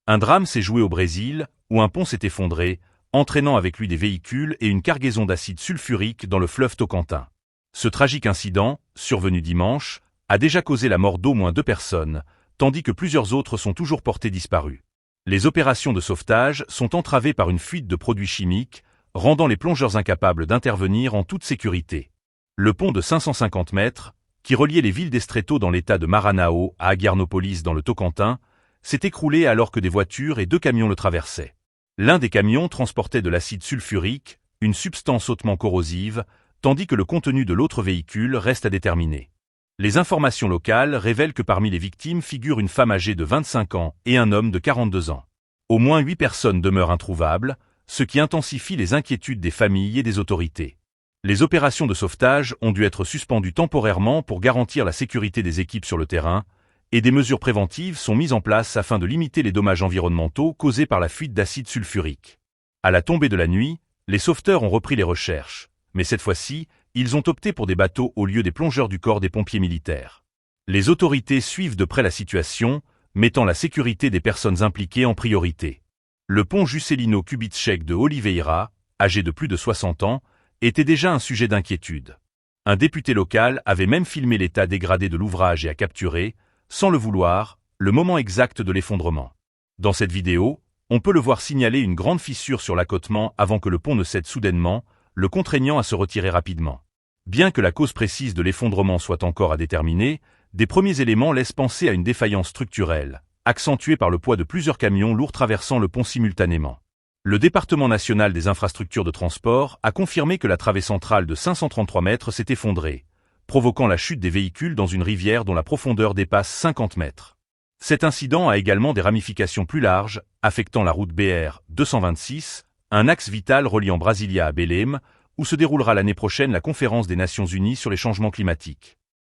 Un drame s'est joué au Brésil, où un pont s'est effondré, entraînant avec lui des véhicules et une cargaison d'acide sulfurique dans le fleuve Tocantins. Ce tragique incident, survenu dimanche, a déjà causé la mort d'au moins 2 personnes, tandis que plusieurs autres sont toujours portés disparus. Les opérations de sauvetage sont entravées par une fuite de produits chimiques, rendant les plongeurs incapables d'intervenir en toute sécurité. Le pont de 550 mètres, qui reliait les villes d'Estreito dans l'état de Maranhão à Aguernópolis dans le Tocantins, s'est écroulé alors que des voitures et 2 camions le traversaient. L'un des camions transportait de l'acide sulfurique, une substance hautement corrosive, tandis que le contenu de l'autre véhicule reste à déterminer. Les informations locales révèlent que parmi les victimes figurent une femme âgée de 25 ans et un homme de 42 ans. Au moins 8 personnes demeurent introuvables, ce qui intensifie les inquiétudes des familles et des autorités. Les opérations de sauvetage ont dû être suspendues temporairement pour garantir la sécurité des équipes sur le terrain, et des mesures préventives sont mises en place afin de limiter les dommages environnementaux causés par la fuite d'acide sulfurique. À la tombée de la nuit, les sauveteurs ont repris les recherches, mais cette fois-ci, ils ont opté pour des bateaux au lieu des plongeurs du corps des pompiers militaires. Les autorités suivent de près la situation, mettant la sécurité des personnes impliquées en priorité. Le pont Juscelino Kubitschek de Oliveira, âgé de plus de 60 ans, était déjà un sujet d'inquiétude. Un député local avait même filmé l'état dégradé de l'ouvrage et a capturé, sans le vouloir, le moment exact de l'effondrement. Dans cette vidéo, on peut le voir signaler une grande fissure sur l'accotement avant que le pont ne cède soudainement, le contraignant à se retirer rapidement. Bien que la cause précise de l'effondrement soit encore à déterminer, des premiers éléments laissent penser à une défaillance structurelle, accentuée par le poids de plusieurs camions lourds traversant le pont simultanément. Le département national des infrastructures de transport a confirmé que la travée centrale de 533 mètres s'est effondrée, provoquant la chute des véhicules dans une rivière dont la profondeur dépasse 50 mètres. Cet incident a également des ramifications plus larges, affectant la route BR 226, un axe vital reliant Brasilia à Belém, où se déroulera l'année prochaine la conférence des Nations Unies sur les changements climatiques.